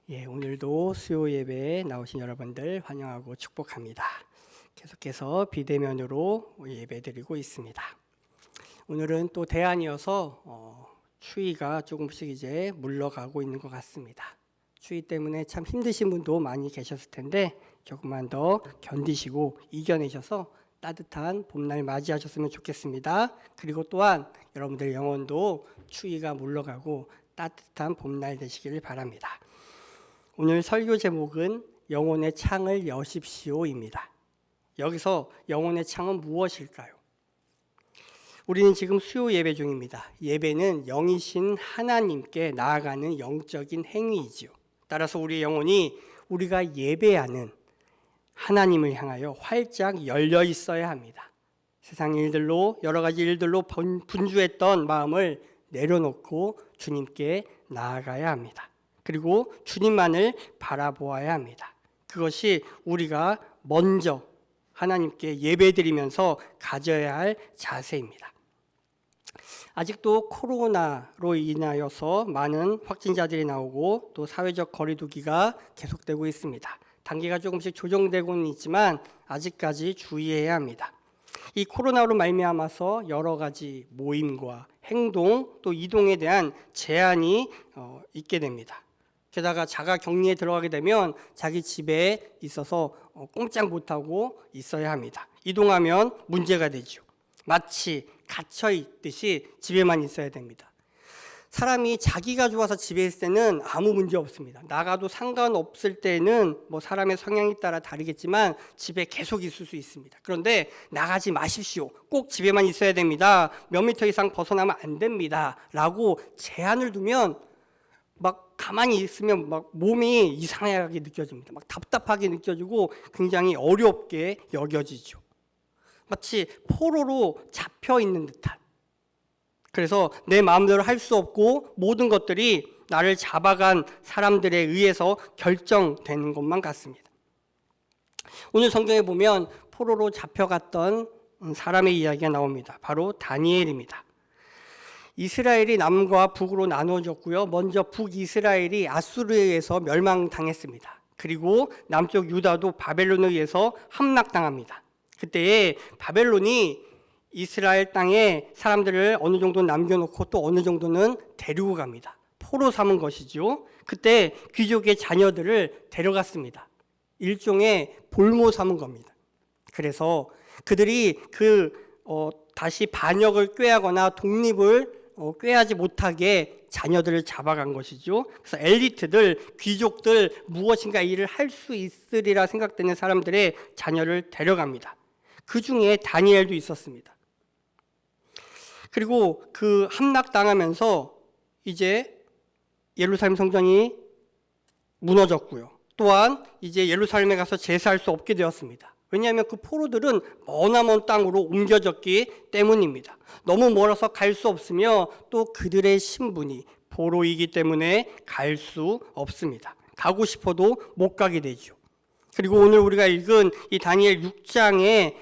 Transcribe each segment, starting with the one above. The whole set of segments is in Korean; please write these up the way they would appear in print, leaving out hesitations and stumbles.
오늘도 수요 예배에 나오신 여러분들 환영하고 축복합니다. 계속해서 비대면으로 예배드리고 있습니다. 오늘은 또 대안이어서 추위가 조금씩 이제 물러가고 있는 것 같습니다. 추위 때문에 참 힘드신 분도 많이 계셨을 텐데 조금만 더 견디시고 이겨내셔서 따뜻한 봄날 맞이하셨으면 좋겠습니다. 그리고 또한 여러분들 영혼도 추위가 물러가고 따뜻한 봄날 되시기를 바랍니다. 오늘 설교 제목은 영혼의 창을 여십시오입니다. 여기서 영혼의 창은 무엇일까요? 우리는 지금 수요 예배 중입니다. 예배는 영이신 하나님께 나아가는 영적인 행위이지요. 따라서 우리의 영혼이 우리가 예배하는 하나님을 향하여 활짝 열려 있어야 합니다. 세상 일들로 여러 가지 일들로 분주했던 마음을 내려놓고 주님께 나아가야 합니다. 그리고 주님만을 바라보아야 합니다. 그것이 우리가 먼저 하나님께 예배드리면서 가져야 할 자세입니다. 아직도 코로나로 인하여서 많은 확진자들이 나오고 또 사회적 거리두기가 계속되고 있습니다. 단계가 조금씩 조정되고는 있지만 아직까지 주의해야 합니다. 이 코로나로 말미암아서 여러 가지 모임과 행동 또 이동에 대한 제한이 있게 됩니다. 게다가 자가 격리에 들어가게 되면 자기 집에 있어서 꼼짝 못하고 있어야 합니다. 이동하면 문제가 되죠. 마치 갇혀 있듯이 집에만 있어야 됩니다. 사람이 자기가 좋아서 집에 있을 때는 아무 문제 없습니다. 나가도 상관없을 때는 사람의 성향에 따라 다르겠지만 집에 계속 있을 수 있습니다. 그런데 나가지 마십시오. 꼭 집에만 있어야 됩니다. 몇 미터 이상 벗어나면 안 됩니다. 라고 제한을 두면 가만히 있으면 몸이 이상하게 느껴집니다. 답답하게 느껴지고 굉장히 어렵게 여겨지죠. 마치 포로로 잡혀 있는 듯한. 그래서 내 마음대로 할 수 없고 모든 것들이 나를 잡아간 사람들에 의해서 결정되는 것만 같습니다. 오늘 성경에 보면 포로로 잡혀갔던 사람의 이야기가 나옵니다. 바로 다니엘입니다. 이스라엘이 남과 북으로 나누어졌고요. 먼저 북이스라엘이 아수르에 의해서 멸망당했습니다. 그리고 남쪽 유다도 바벨론에 의해서 함락당합니다. 그때에 바벨론이 이스라엘 땅에 사람들을 어느 정도는 남겨놓고 또 어느 정도는 데리고 갑니다. 포로 삼은 것이죠. 그때 귀족의 자녀들을 데려갔습니다. 일종의 볼모 삼은 겁니다. 그래서 그들이 다시 반역을 꾀하거나 독립을 꾀하지 못하게 자녀들을 잡아간 것이죠. 그래서 엘리트들, 귀족들, 무엇인가 일을 할 수 있으리라 생각되는 사람들의 자녀를 데려갑니다. 그 중에 다니엘도 있었습니다. 그리고 그 함락당하면서 이제 예루살렘 성전이 무너졌고요. 또한 이제 예루살렘에 가서 제사할 수 없게 되었습니다. 왜냐하면 그 포로들은 머나먼 땅으로 옮겨졌기 때문입니다. 너무 멀어서 갈 수 없으며 또 그들의 신분이 포로이기 때문에 갈 수 없습니다. 가고 싶어도 못 가게 되죠. 그리고 오늘 우리가 읽은 이 다니엘 6장의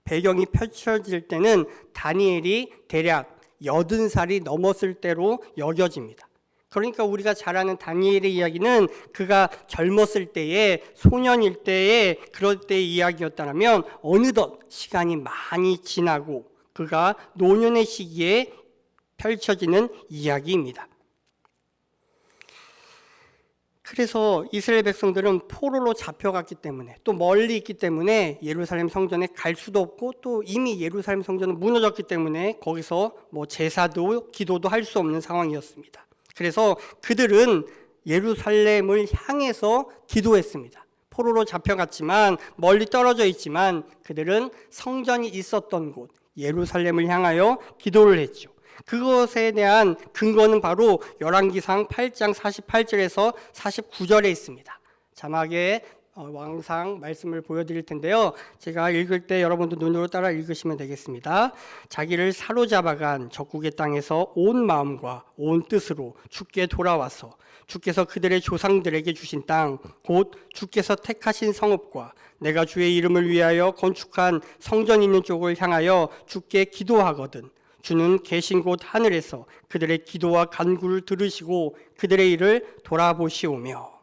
배경이 펼쳐질 때는 다니엘이 대략 80살이 넘었을 때로 여겨집니다. 그러니까 우리가 잘 아는 다니엘의 이야기는 그가 젊었을 때에 소년일 때에 그럴 때의 이야기였다면 어느덧 시간이 많이 지나고 그가 노년의 시기에 펼쳐지는 이야기입니다. 그래서 이스라엘 백성들은 포로로 잡혀갔기 때문에 또 멀리 있기 때문에 예루살렘 성전에 갈 수도 없고 또 이미 예루살렘 성전은 무너졌기 때문에 거기서 제사도 기도도 할 수 없는 상황이었습니다. 그래서 그들은 예루살렘을 향해서 기도했습니다. 포로로 잡혀갔지만 멀리 떨어져 있지만 그들은 성전이 있었던 곳 예루살렘을 향하여 기도를 했죠. 그것에 대한 근거는 바로 열왕기상 8장 48절에서 49절에 있습니다. 자막에 왕상 말씀을 보여드릴 텐데요. 제가 읽을 때 여러분도 눈으로 따라 읽으시면 되겠습니다. 자기를 사로잡아간 적국의 땅에서 온 마음과 온 뜻으로 주께 돌아와서 주께서 그들의 조상들에게 주신 땅, 곧 주께서 택하신 성읍과 내가 주의 이름을 위하여 건축한 성전 있는 쪽을 향하여 주께 기도하거든 주는 계신 곳 하늘에서 그들의 기도와 간구를 들으시고 그들의 일을 돌아보시오며.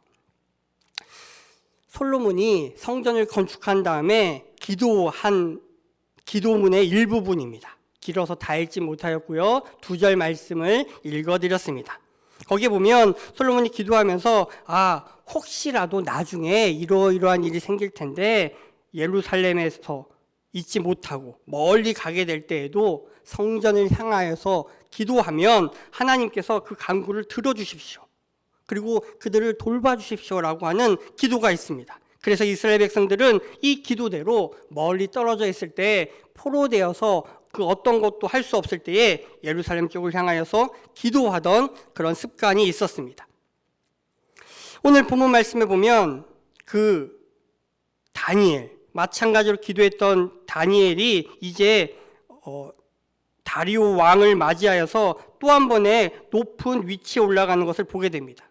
솔로몬이 성전을 건축한 다음에 기도한 기도문의 일부분입니다. 길어서 다 읽지 못하였고요. 2절 말씀을 읽어드렸습니다. 거기에 보면 솔로몬이 기도하면서 혹시라도 나중에 이러이러한 일이 생길 텐데 예루살렘에서 있지 못하고 멀리 가게 될 때에도 성전을 향하여서 기도하면 하나님께서 그 간구를 들어주십시오. 그리고 그들을 돌봐주십시오라고 하는 기도가 있습니다. 그래서 이스라엘 백성들은 이 기도대로 멀리 떨어져 있을 때 포로되어서 그 어떤 것도 할 수 없을 때에 예루살렘 쪽을 향하여서 기도하던 그런 습관이 있었습니다. 오늘 본문 말씀에 보면 그 다니엘, 마찬가지로 기도했던 다니엘이 이제 다리오 왕을 맞이하여서 또 한 번의 높은 위치에 올라가는 것을 보게 됩니다.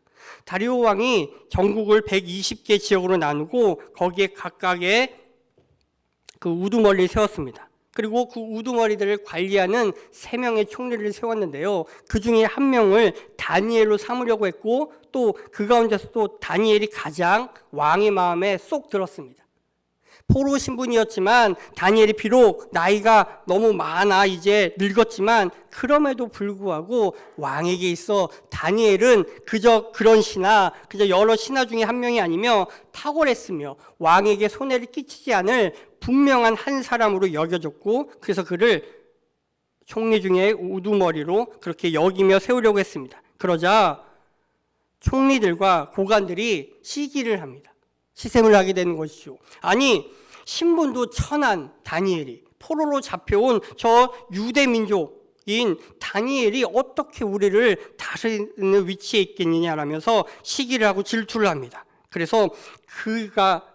다리오 왕이 전국을 120개 지역으로 나누고 거기에 각각의 그 우두머리를 세웠습니다. 그리고 그 우두머리들을 관리하는 3명의 총리를 세웠는데요. 그 중에 한 명을 다니엘로 삼으려고 했고 또 그 가운데서 또 다니엘이 가장 왕의 마음에 쏙 들었습니다. 포로 신분이었지만 다니엘이 비록 나이가 너무 많아 이제 늙었지만 그럼에도 불구하고 왕에게 있어 다니엘은 그저 그런 신하, 그저 여러 신하 중에 한 명이 아니며 탁월했으며 왕에게 손해를 끼치지 않을 분명한 한 사람으로 여겨졌고 그래서 그를 총리 중에 우두머리로 그렇게 여기며 세우려고 했습니다. 그러자 총리들과 고관들이 시기를 합니다. 시샘을 하게 되는 것이죠. 아니 신분도 천한 다니엘이 포로로 잡혀온 저 유대 민족인 다니엘이 어떻게 우리를 다스리는 위치에 있겠느냐라면서 시기를 하고 질투를 합니다. 그래서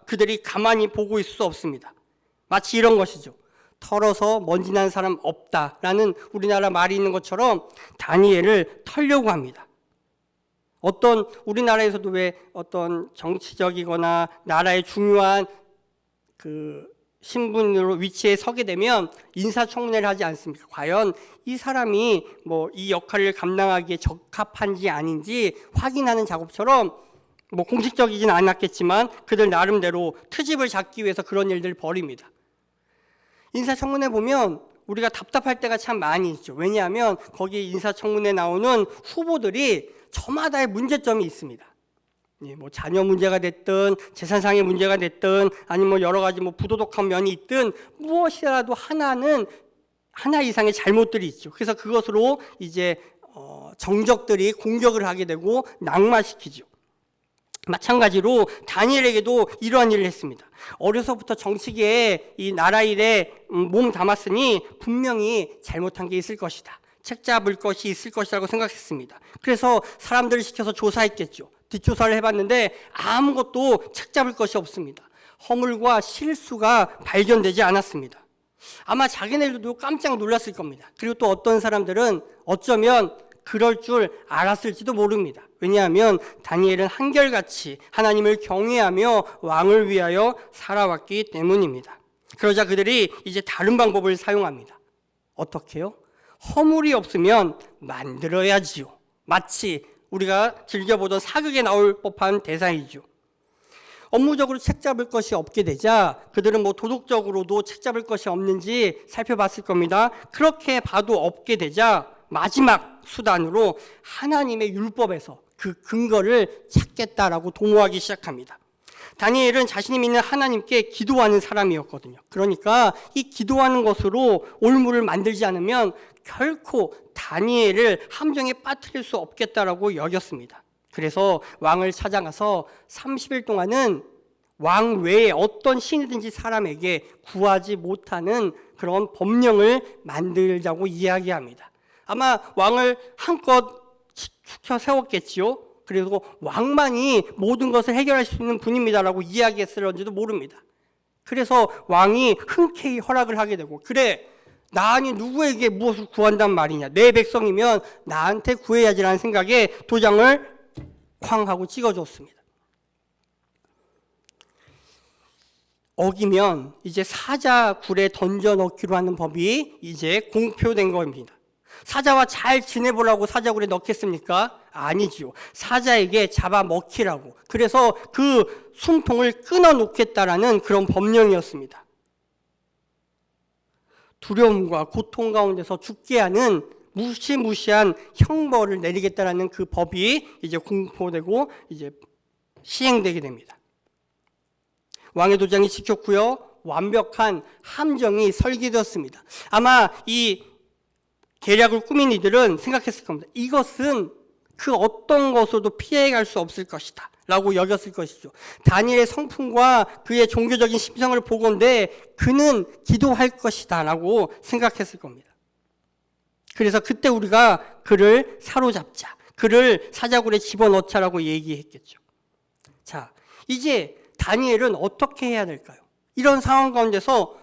그들이 가만히 보고 있을 수 없습니다. 마치 이런 것이죠. 털어서 먼지 난 사람 없다라는 우리나라 말이 있는 것처럼 다니엘을 털려고 합니다. 어떤 우리나라에서도 왜 어떤 정치적이거나 나라의 중요한 그 신분으로 위치에 서게 되면 인사청문회를 하지 않습니까? 과연 이 사람이 뭐 이 역할을 감당하기에 적합한지 아닌지 확인하는 작업처럼 뭐 공식적이진 않았겠지만 그들 나름대로 트집을 잡기 위해서 그런 일들을 벌입니다. 인사청문회 보면 우리가 답답할 때가 참 많이 있죠. 왜냐하면 거기 인사청문회 나오는 후보들이 저마다의 문제점이 있습니다. 뭐 자녀 문제가 됐든 재산상의 문제가 됐든 아니면 뭐 여러 가지 뭐 부도덕한 면이 있든 무엇이라도 하나 이상의 잘못들이 있죠. 그래서 그것으로 이제 정적들이 공격을 하게 되고 낙마시키죠. 마찬가지로 다니엘에게도 이러한 일을 했습니다. 어려서부터 정치계에 이 나라 일에 몸 담았으니 분명히 잘못한 게 있을 것이다. 책 잡을 것이 있을 것이라고 생각했습니다. 그래서 사람들을 시켜서 조사했겠죠. 뒷조사를 해봤는데 아무것도 책 잡을 것이 없습니다. 허물과 실수가 발견되지 않았습니다. 아마 자기네들도 깜짝 놀랐을 겁니다. 그리고 또 어떤 사람들은 어쩌면 그럴 줄 알았을지도 모릅니다. 왜냐하면 다니엘은 한결같이 하나님을 경외하며 왕을 위하여 살아왔기 때문입니다. 그러자 그들이 이제 다른 방법을 사용합니다. 어떻게요? 허물이 없으면 만들어야지요. 마치 우리가 즐겨보던 사극에 나올 법한 대사이죠. 업무적으로 책 잡을 것이 없게 되자 그들은 뭐 도덕적으로도 책 잡을 것이 없는지 살펴봤을 겁니다. 그렇게 봐도 없게 되자 마지막 수단으로 하나님의 율법에서 그 근거를 찾겠다라고 도모하기 시작합니다. 다니엘은 자신이 믿는 하나님께 기도하는 사람이었거든요. 그러니까 이 기도하는 것으로 올무를 만들지 않으면 결코 다니엘을 함정에 빠뜨릴 수 없겠다라고 여겼습니다. 그래서 왕을 찾아가서 30일 동안은 왕 외에 어떤 신이든지 사람에게 구하지 못하는 그런 법령을 만들자고 이야기합니다. 아마 왕을 한껏 축혀 세웠겠지요. 그리고 왕만이 모든 것을 해결할 수 있는 분입니다라고 이야기했을런지도 모릅니다. 그래서 왕이 흔쾌히 허락을 하게 되고 그래 나 아니 누구에게 무엇을 구한단 말이냐 내 백성이면 나한테 구해야지라는 생각에 도장을 쾅 하고 찍어줬습니다. 어기면 이제 사자굴에 던져 넣기로 하는 법이 이제 공표된 겁니다. 사자와 잘 지내보라고 사자굴에 넣겠습니까? 아니지요. 사자에게 잡아먹히라고. 그래서 그 숨통을 끊어놓겠다라는 그런 법령이었습니다. 두려움과 고통 가운데서 죽게 하는 무시무시한 형벌을 내리겠다라는 그 법이 이제 공포되고 이제 시행되게 됩니다. 왕의 도장이 찍혔고요. 완벽한 함정이 설계되었습니다. 아마 이 계략을 꾸민 이들은 생각했을 겁니다. 이것은 그 어떤 것으로도 피해갈 수 없을 것이다 라고 여겼을 것이죠. 다니엘의 성품과 그의 종교적인 심성을 보건대 그는 기도할 것이다 라고 생각했을 겁니다. 그래서 그때 우리가 그를 사로잡자, 그를 사자굴에 집어넣자라고 얘기했겠죠. 자, 이제 다니엘은 어떻게 해야 될까요? 이런 상황 가운데서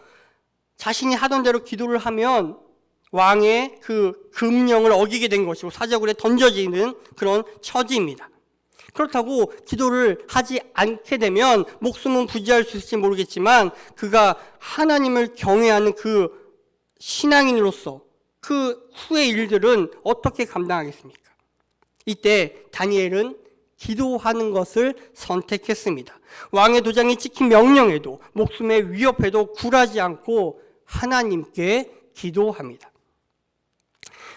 자신이 하던 대로 기도를 하면 왕의 그 금령을 어기게 된 것이고 사자굴에 던져지는 그런 처지입니다. 그렇다고 기도를 하지 않게 되면 목숨은 부지할 수 있을지 모르겠지만 그가 하나님을 경외하는 그 신앙인으로서 그 후의 일들은 어떻게 감당하겠습니까? 이때 다니엘은 기도하는 것을 선택했습니다. 왕의 도장이 찍힌 명령에도 목숨의 위협에도 굴하지 않고 하나님께 기도합니다.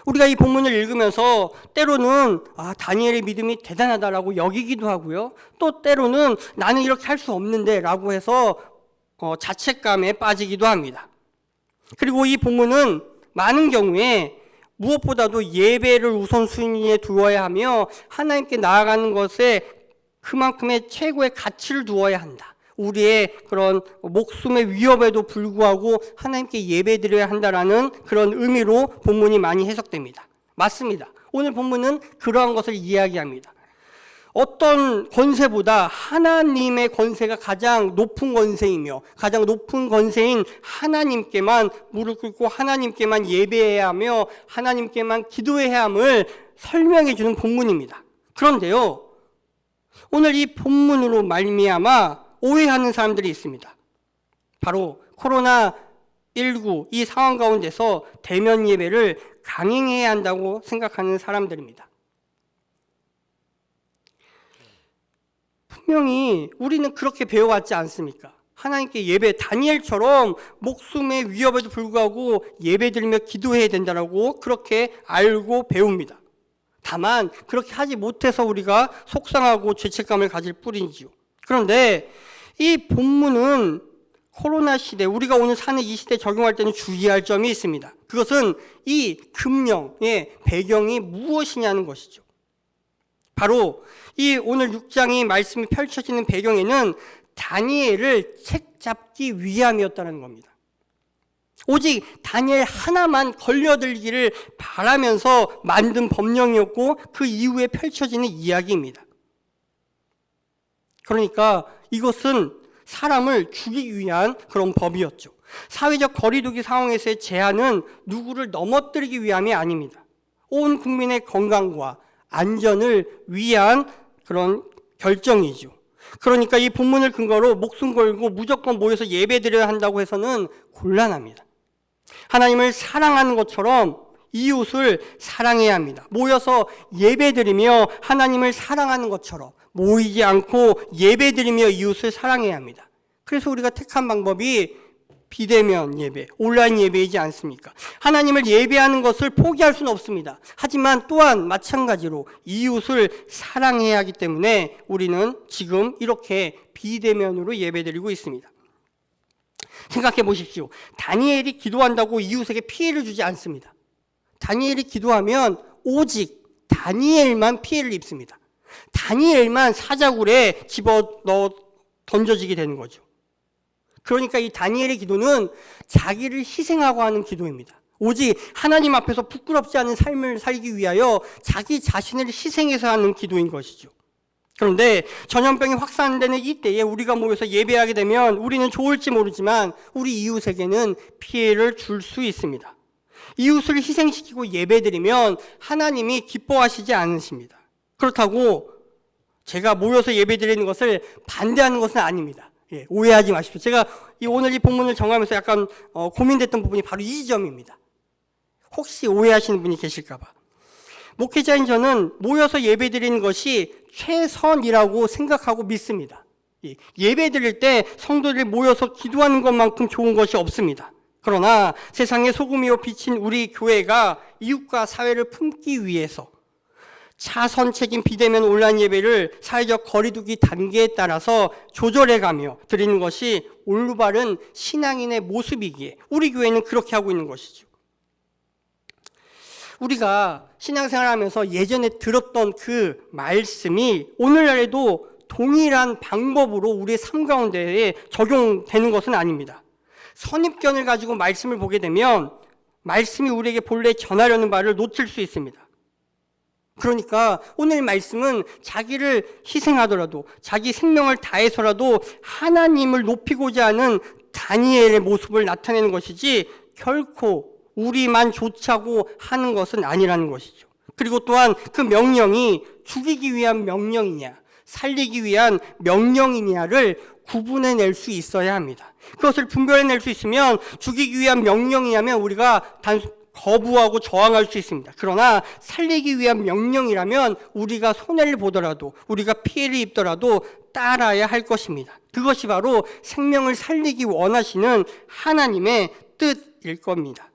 우리가 이 본문을 읽으면서 때로는 다니엘의 믿음이 대단하다라고 여기기도 하고요. 또 때로는 나는 이렇게 할 수 없는데 라고 해서 자책감에 빠지기도 합니다. 그리고 이 본문은 많은 경우에 무엇보다도 예배를 우선순위에 두어야 하며 하나님께 나아가는 것에 그만큼의 최고의 가치를 두어야 한다. 우리의 그런 목숨의 위협에도 불구하고 하나님께 예배드려야 한다라는 그런 의미로 본문이 많이 해석됩니다. 맞습니다. 오늘 본문은 그러한 것을 이야기합니다. 어떤 권세보다 하나님의 권세가 가장 높은 권세이며 가장 높은 권세인 하나님께만 무릎 꿇고 하나님께만 예배해야 하며 하나님께만 기도해야 함을 설명해 주는 본문입니다. 그런데요, 오늘 이 본문으로 말미암아 오해하는 사람들이 있습니다. 바로 코로나19 이 상황 가운데서 대면 예배를 강행해야 한다고 생각하는 사람들입니다. 분명히 우리는 그렇게 배워왔지 않습니까? 하나님께 예배, 다니엘처럼 목숨의 위협에도 불구하고 예배드리며 기도해야 된다라고 그렇게 알고 배웁니다. 다만 그렇게 하지 못해서 우리가 속상하고 죄책감을 가질 뿐이지요. 그런데 이 본문은 코로나 시대, 우리가 오늘 사는 이 시대에 적용할 때는 주의할 점이 있습니다. 그것은 이 금령의 배경이 무엇이냐는 것이죠. 바로 이 오늘 6장이 말씀이 펼쳐지는 배경에는 다니엘을 책잡기 위함이었다는 겁니다. 오직 다니엘 하나만 걸려들기를 바라면서 만든 법령이었고 그 이후에 펼쳐지는 이야기입니다. 그러니까 이것은 사람을 죽이기 위한 그런 법이었죠. 사회적 거리두기 상황에서의 제한은 누구를 넘어뜨리기 위함이 아닙니다. 온 국민의 건강과 안전을 위한 그런 결정이죠. 그러니까 이 본문을 근거로 목숨 걸고 무조건 모여서 예배드려야 한다고 해서는 곤란합니다. 하나님을 사랑하는 것처럼 이웃을 사랑해야 합니다. 모여서 예배드리며 하나님을 사랑하는 것처럼 모이지 않고 예배드리며 이웃을 사랑해야 합니다. 그래서 우리가 택한 방법이 비대면 예배, 온라인 예배이지 않습니까? 하나님을 예배하는 것을 포기할 수는 없습니다. 하지만 또한 마찬가지로 이웃을 사랑해야 하기 때문에 우리는 지금 이렇게 비대면으로 예배드리고 있습니다. 생각해 보십시오. 다니엘이 기도한다고 이웃에게 피해를 주지 않습니다. 다니엘이 기도하면 오직 다니엘만 피해를 입습니다. 다니엘만 사자굴에 집어넣어 던져지게 되는 거죠. 그러니까 이 다니엘의 기도는 자기를 희생하고 하는 기도입니다. 오직 하나님 앞에서 부끄럽지 않은 삶을 살기 위하여 자기 자신을 희생해서 하는 기도인 것이죠. 그런데 전염병이 확산되는 이때에 우리가 모여서 예배하게 되면 우리는 좋을지 모르지만 우리 이웃에게는 피해를 줄 수 있습니다. 이웃을 희생시키고 예배드리면 하나님이 기뻐하시지 않으십니다. 그렇다고 제가 모여서 예배드리는 것을 반대하는 것은 아닙니다. 오해하지 마십시오. 제가 오늘 이 본문을 정하면서 약간 고민됐던 부분이 바로 이 지점입니다. 혹시 오해하시는 분이 계실까 봐. 목회자인 저는 모여서 예배드리는 것이 최선이라고 생각하고 믿습니다. 예배드릴 때 성도들이 모여서 기도하는 것만큼 좋은 것이 없습니다. 그러나 세상의 소금이요 빛인 우리 교회가 이웃과 사회를 품기 위해서 차선 책임 비대면 온라인 예배를 사회적 거리두기 단계에 따라서 조절해가며 드리는 것이 올바른 신앙인의 모습이기에 우리 교회는 그렇게 하고 있는 것이죠. 우리가 신앙생활을 하면서 예전에 들었던 그 말씀이 오늘날에도 동일한 방법으로 우리의 삶 가운데에 적용되는 것은 아닙니다. 선입견을 가지고 말씀을 보게 되면 말씀이 우리에게 본래 전하려는 바를 놓칠 수 있습니다. 그러니까 오늘 말씀은 자기를 희생하더라도 자기 생명을 다해서라도 하나님을 높이고자 하는 다니엘의 모습을 나타내는 것이지 결코 우리만 좋자고 하는 것은 아니라는 것이죠. 그리고 또한 그 명령이 죽이기 위한 명령이냐 살리기 위한 명령이냐를 구분해낼 수 있어야 합니다. 그것을 분별해낼 수 있으면 죽이기 위한 명령이냐면 우리가 거부하고 저항할 수 있습니다. 그러나 살리기 위한 명령이라면 우리가 손해를 보더라도 우리가 피해를 입더라도 따라야 할 것입니다. 그것이 바로 생명을 살리기 원하시는 하나님의 뜻일 겁니다.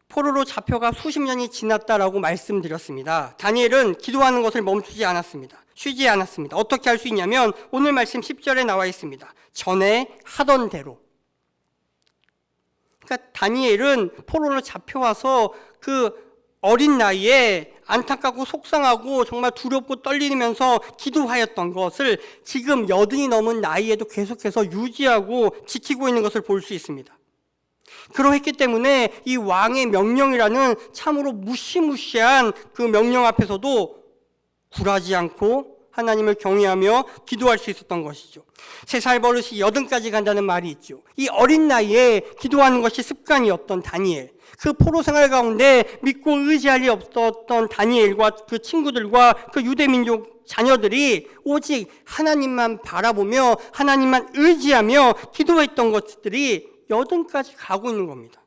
포로로 잡혀가 수십 년이 지났다라고 말씀드렸습니다. 다니엘은 기도하는 것을 멈추지 않았습니다. 쉬지 않았습니다. 어떻게 할 수 있냐면 오늘 말씀 10절에 나와 있습니다. 전에 하던 대로. 그러니까 다니엘은 포로로 잡혀와서 그 어린 나이에 안타깝고 속상하고 정말 두렵고 떨리면서 기도하였던 것을 지금 80이 넘은 나이에도 계속해서 유지하고 지키고 있는 것을 볼 수 있습니다. 그러했기 때문에 이 왕의 명령이라는 참으로 무시무시한 그 명령 앞에서도 굴하지 않고 하나님을 경외하며 기도할 수 있었던 것이죠. 3살 버릇이 80까지 간다는 말이 있죠. 이 어린 나이에 기도하는 것이 습관이었던 다니엘, 그 포로 생활 가운데 믿고 의지할 리 없었던 다니엘과 그 친구들과 그 유대민족 자녀들이 오직 하나님만 바라보며 하나님만 의지하며 기도했던 것들이 80까지 가고 있는 겁니다.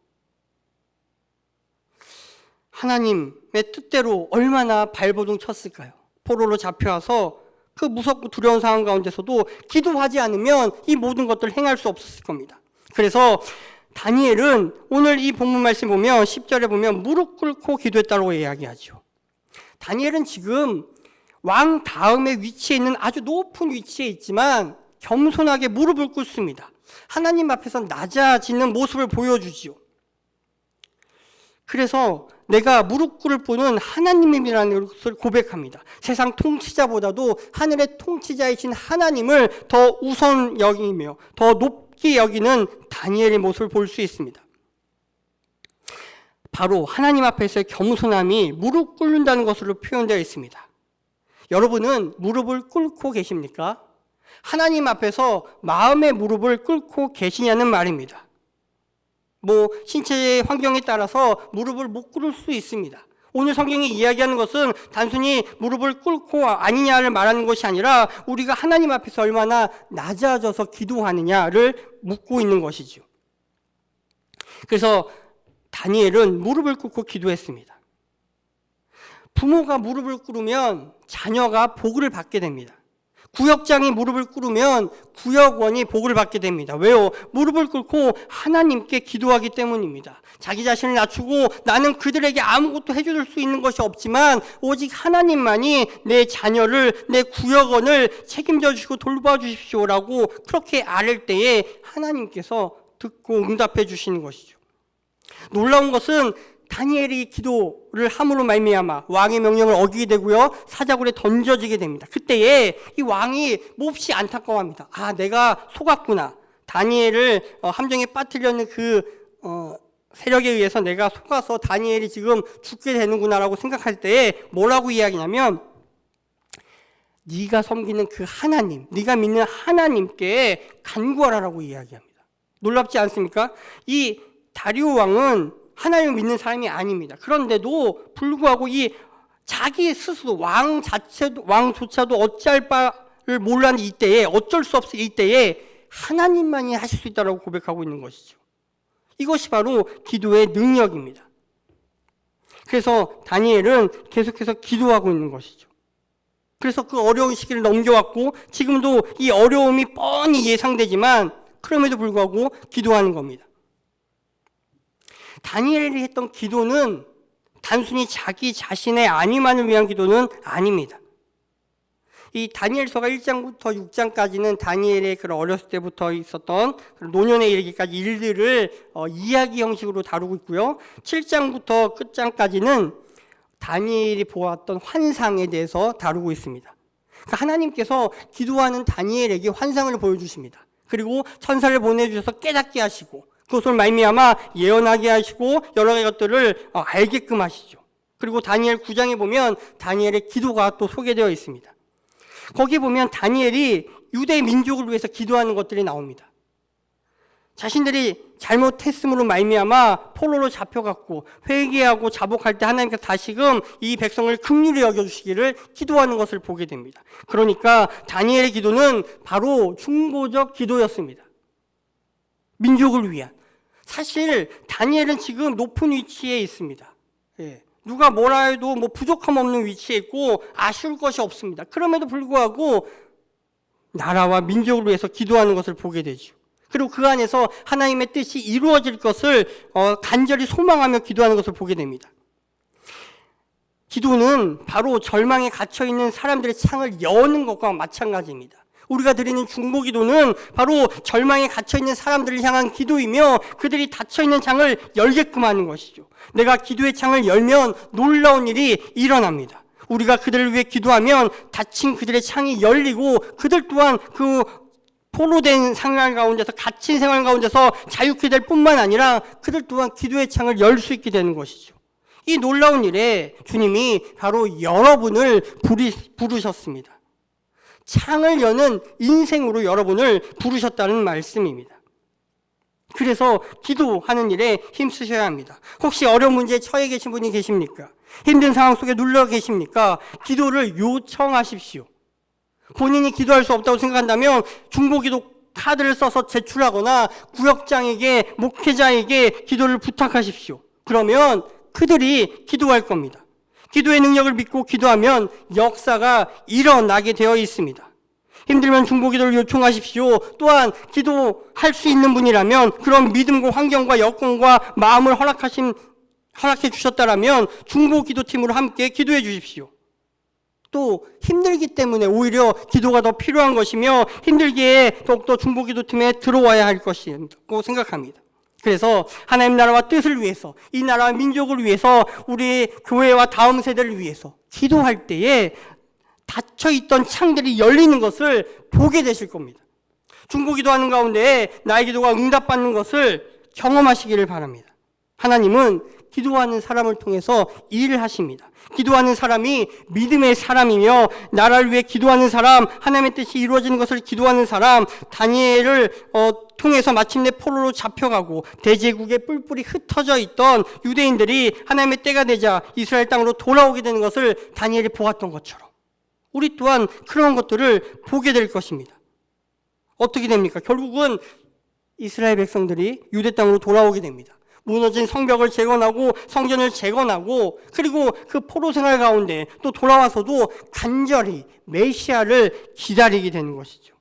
하나님의 뜻대로 얼마나 발버둥 쳤을까요? 포로로 잡혀와서 그 무섭고 두려운 상황 가운데서도 기도하지 않으면 이 모든 것들을 행할 수 없었을 겁니다. 그래서 다니엘은 오늘 이 본문 말씀 보면 10절에 보면 무릎 꿇고 기도했다고 이야기하죠. 다니엘은 지금 왕 다음에 위치해 있는 아주 높은 위치에 있지만 겸손하게 무릎을 꿇습니다. 하나님 앞에서 낮아지는 모습을 보여주지요. 그래서 내가 무릎 꿇을 분은 하나님이라는 것을 고백합니다. 세상 통치자보다도 하늘의 통치자이신 하나님을 더 우선 여기며 더 높게 여기는 다니엘의 모습을 볼 수 있습니다. 바로 하나님 앞에서의 겸손함이 무릎 꿇는다는 것으로 표현되어 있습니다. 여러분은 무릎을 꿇고 계십니까? 하나님 앞에서 마음의 무릎을 꿇고 계시냐는 말입니다. 신체의 환경에 따라서 무릎을 못 꿇을 수 있습니다. 오늘 성경이 이야기하는 것은 단순히 무릎을 꿇고 아니냐를 말하는 것이 아니라 우리가 하나님 앞에서 얼마나 낮아져서 기도하느냐를 묻고 있는 것이죠. 그래서 다니엘은 무릎을 꿇고 기도했습니다. 부모가 무릎을 꿇으면 자녀가 복을 받게 됩니다. 구역장이 무릎을 꿇으면 구역원이 복을 받게 됩니다. 왜요? 무릎을 꿇고 하나님께 기도하기 때문입니다. 자기 자신을 낮추고 나는 그들에게 아무것도 해줄 수 있는 것이 없지만 오직 하나님만이 내 자녀를, 내 구역원을 책임져 주시고 돌봐 주십시오라고 그렇게 아랠 때에 하나님께서 듣고 응답해 주시는 것이죠. 놀라운 것은 다니엘이 기도를 함으로 말미암아 왕의 명령을 어기게 되고요. 사자굴에 던져지게 됩니다. 그때에 이 왕이 몹시 안타까워합니다. 내가 속았구나. 다니엘을 함정에 빠뜨리려는 그 세력에 의해서 내가 속아서 다니엘이 지금 죽게 되는구나라고 생각할 때에 뭐라고 이야기냐면 네가 섬기는 그 하나님, 네가 믿는 하나님께 간구하라라고 이야기합니다. 놀랍지 않습니까? 이 다리오 왕은 하나님을 믿는 사람이 아닙니다. 그런데도 불구하고 이 자기 스스로 왕조차도 어찌할 바를 몰라는 이때에 어쩔 수 없을 이때에 하나님만이 하실 수 있다고 고백하고 있는 것이죠. 이것이 바로 기도의 능력입니다. 그래서 다니엘은 계속해서 기도하고 있는 것이죠. 그래서 그 어려운 시기를 넘겨왔고 지금도 이 어려움이 뻔히 예상되지만 그럼에도 불구하고 기도하는 겁니다. 다니엘이 했던 기도는 단순히 자기 자신의 안위만을 위한 기도는 아닙니다. 이 다니엘서가 1장부터 6장까지는 다니엘의 그런 어렸을 때부터 있었던 노년에 이르기까지 일들을 이야기 형식으로 다루고 있고요. 7장부터 끝장까지는 다니엘이 보았던 환상에 대해서 다루고 있습니다. 그러니까 하나님께서 기도하는 다니엘에게 환상을 보여주십니다. 그리고 천사를 보내주셔서 깨닫게 하시고 그것을 말미암아 예언하게 하시고 여러 가지 것들을 알게끔 하시죠. 그리고 다니엘 9장에 보면 다니엘의 기도가 또 소개되어 있습니다. 거기 보면 다니엘이 유대 민족을 위해서 기도하는 것들이 나옵니다. 자신들이 잘못했음으로 말미암아 포로로 잡혀갔고 회개하고 자복할 때 하나님께서 다시금 이 백성을 긍휼히 여겨주시기를 기도하는 것을 보게 됩니다. 그러니까 다니엘의 기도는 바로 중보적 기도였습니다. 민족을 위한. 사실 다니엘은 지금 높은 위치에 있습니다. 누가 뭐라 해도 부족함 없는 위치에 있고 아쉬울 것이 없습니다. 그럼에도 불구하고 나라와 민족을 위해서 기도하는 것을 보게 되죠. 그리고 그 안에서 하나님의 뜻이 이루어질 것을 간절히 소망하며 기도하는 것을 보게 됩니다. 기도는 바로 절망에 갇혀있는 사람들의 창을 여는 것과 마찬가지입니다. 우리가 드리는 중보기도는 바로 절망에 갇혀있는 사람들을 향한 기도이며 그들이 닫혀있는 창을 열게끔 하는 것이죠. 내가 기도의 창을 열면 놀라운 일이 일어납니다. 우리가 그들을 위해 기도하면 닫힌 그들의 창이 열리고 그들 또한 그 포로된 생활 가운데서 갇힌 생활 가운데서 자유케 될 뿐만 아니라 그들 또한 기도의 창을 열 수 있게 되는 것이죠. 이 놀라운 일에 주님이 바로 여러분을 부르셨습니다. 창을 여는 인생으로 여러분을 부르셨다는 말씀입니다. 그래서 기도하는 일에 힘쓰셔야 합니다. 혹시 어려운 문제에 처해 계신 분이 계십니까? 힘든 상황 속에 눌러 계십니까? 기도를 요청하십시오. 본인이 기도할 수 없다고 생각한다면 중보기도 카드를 써서 제출하거나 구역장에게 목회자에게 기도를 부탁하십시오. 그러면 그들이 기도할 겁니다. 기도의 능력을 믿고 기도하면 역사가 일어나게 되어 있습니다. 힘들면 중보기도를 요청하십시오. 또한 기도할 수 있는 분이라면 그런 믿음과 환경과 여건과 마음을 허락해 주셨다라면 중보기도팀으로 함께 기도해 주십시오. 또 힘들기 때문에 오히려 기도가 더 필요한 것이며 힘들기에 더욱더 중보기도팀에 들어와야 할 것이라고 생각합니다. 그래서 하나님 나라와 뜻을 위해서 이 나라와 민족을 위해서 우리 교회와 다음 세대를 위해서 기도할 때에 닫혀있던 창들이 열리는 것을 보게 되실 겁니다. 중보기도하는 가운데 나의 기도가 응답받는 것을 경험하시기를 바랍니다. 하나님은 기도하는 사람을 통해서 일을 하십니다. 기도하는 사람이 믿음의 사람이며 나라를 위해 기도하는 사람, 하나님의 뜻이 이루어지는 것을 기도하는 사람, 다니엘을 통해서 마침내 포로로 잡혀가고 대제국에 뿔뿔이 흩어져 있던 유대인들이 하나님의 때가 되자 이스라엘 땅으로 돌아오게 되는 것을 다니엘이 보았던 것처럼 우리 또한 그런 것들을 보게 될 것입니다. 어떻게 됩니까? 결국은 이스라엘 백성들이 유대 땅으로 돌아오게 됩니다. 무너진 성벽을 재건하고 성전을 재건하고 그리고 그 포로 생활 가운데 또 돌아와서도 간절히 메시아를 기다리게 되는 것이죠.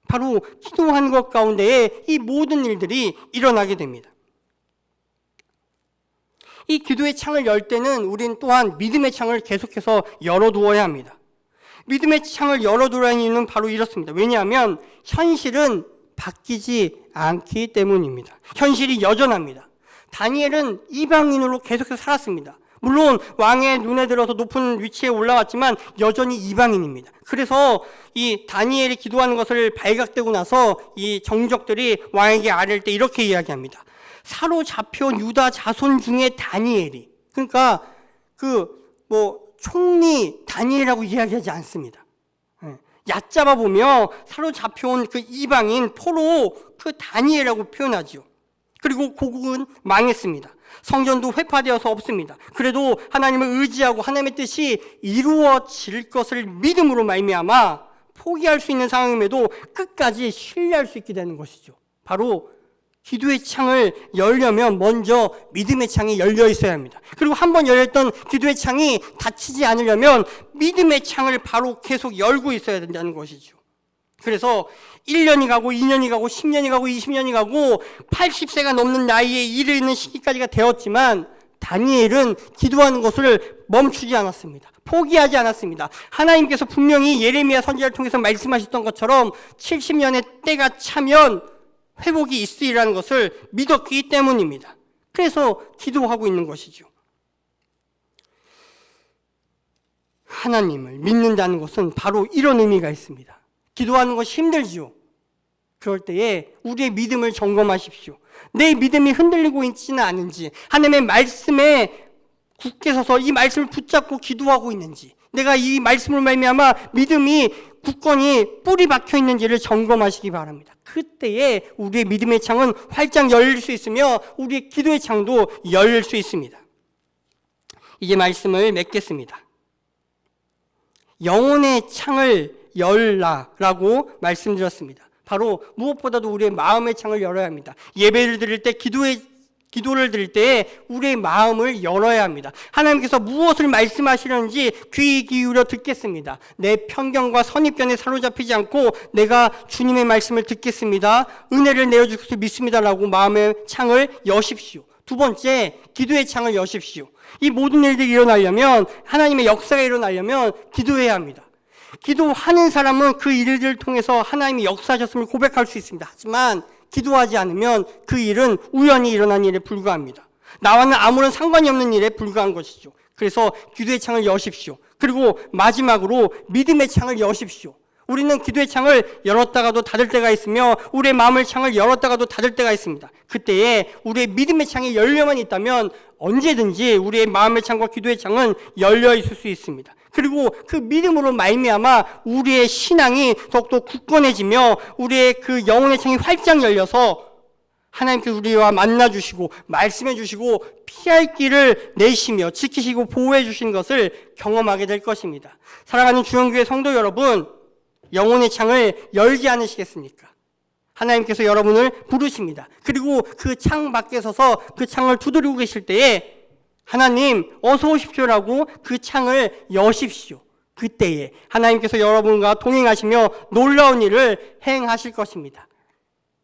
바로 기도한 것 가운데에 이 모든 일들이 일어나게 됩니다. 이 기도의 창을 열 때는 우린 또한 믿음의 창을 계속해서 열어두어야 합니다. 믿음의 창을 열어두라는 이유는 바로 이렇습니다. 왜냐하면 현실은 바뀌지 않기 때문입니다. 현실이 여전합니다. 다니엘은 이방인으로 계속해서 살았습니다. 물론 왕의 눈에 들어서 높은 위치에 올라왔지만 여전히 이방인입니다. 그래서 이 다니엘이 기도하는 것을 발각되고 나서 이 정적들이 왕에게 아뢰일 때 이렇게 이야기합니다. 사로잡혀온 유다 자손 중에 다니엘이, 그러니까 총리 다니엘이라고 이야기하지 않습니다. 얕잡아 보며 사로잡혀온 그 이방인 포로 그 다니엘이라고 표현하죠. 그리고 고국은 망했습니다. 성전도 회파되어서 없습니다. 그래도 하나님을 의지하고 하나님의 뜻이 이루어질 것을 믿음으로 말미암아 포기할 수 있는 상황임에도 끝까지 신뢰할 수 있게 되는 것이죠. 바로 기도의 창을 열려면 먼저 믿음의 창이 열려 있어야 합니다. 그리고 한번 열렸던 기도의 창이 닫히지 않으려면 믿음의 창을 바로 계속 열고 있어야 된다는 것이죠. 그래서 1년이 가고 2년이 가고 10년이 가고 20년이 가고 80세가 넘는 나이에 이르는 시기까지가 되었지만 다니엘은 기도하는 것을 멈추지 않았습니다. 포기하지 않았습니다. 하나님께서 분명히 예레미야 선지자를 통해서 말씀하셨던 것처럼 70년의 때가 차면 회복이 있으리라는 것을 믿었기 때문입니다. 그래서 기도하고 있는 것이죠. 하나님을 믿는다는 것은 바로 이런 의미가 있습니다. 기도하는 것이 힘들지요. 그럴 때에 우리의 믿음을 점검하십시오. 내 믿음이 흔들리고 있지는 않은지, 하나님의 말씀에 굳게 서서 이 말씀을 붙잡고 기도하고 있는지, 내가 이 말씀을 말미암아 믿음이 굳건히 뿌리 박혀 있는지를 점검하시기 바랍니다. 그때에 우리의 믿음의 창은 활짝 열릴 수 있으며 우리의 기도의 창도 열릴 수 있습니다. 이제 말씀을 맺겠습니다. 영혼의 창을 열라라고 말씀드렸습니다. 바로 무엇보다도 우리의 마음의 창을 열어야 합니다. 예배를 드릴 때, 기도를 드릴 때 우리의 마음을 열어야 합니다. 하나님께서 무엇을 말씀하시려는지 귀 기울여 듣겠습니다. 내 편견과 선입견에 사로잡히지 않고 내가 주님의 말씀을 듣겠습니다. 은혜를 내어줄 것을 믿습니다라고 마음의 창을 여십시오. 두 번째, 기도의 창을 여십시오. 이 모든 일들이 일어나려면, 하나님의 역사가 일어나려면 기도해야 합니다. 기도하는 사람은 그 일들을 통해서 하나님이 역사하셨음을 고백할 수 있습니다. 하지만 기도하지 않으면 그 일은 우연히 일어난 일에 불과합니다. 나와는 아무런 상관이 없는 일에 불과한 것이죠. 그래서 기도의 창을 여십시오. 그리고 마지막으로 믿음의 창을 여십시오. 우리는 기도의 창을 열었다가도 닫을 때가 있으며 우리의 마음의 창을 열었다가도 닫을 때가 있습니다. 그때에 우리의 믿음의 창이 열려만 있다면 언제든지 우리의 마음의 창과 기도의 창은 열려 있을 수 있습니다. 그리고 그 믿음으로 말미암아 우리의 신앙이 더욱더 굳건해지며 우리의 그 영혼의 창이 활짝 열려서 하나님께서 우리와 만나주시고 말씀해 주시고 피할 길을 내시며 지키시고 보호해 주신 것을 경험하게 될 것입니다. 사랑하는 주영교회 성도 여러분, 영혼의 창을 열지 않으시겠습니까? 하나님께서 여러분을 부르십니다. 그리고 그 창 밖에 서서 그 창을 두드리고 계실 때에 하나님 어서 오십시오라고 그 창을 여십시오. 그때에 하나님께서 여러분과 동행하시며 놀라운 일을 행하실 것입니다.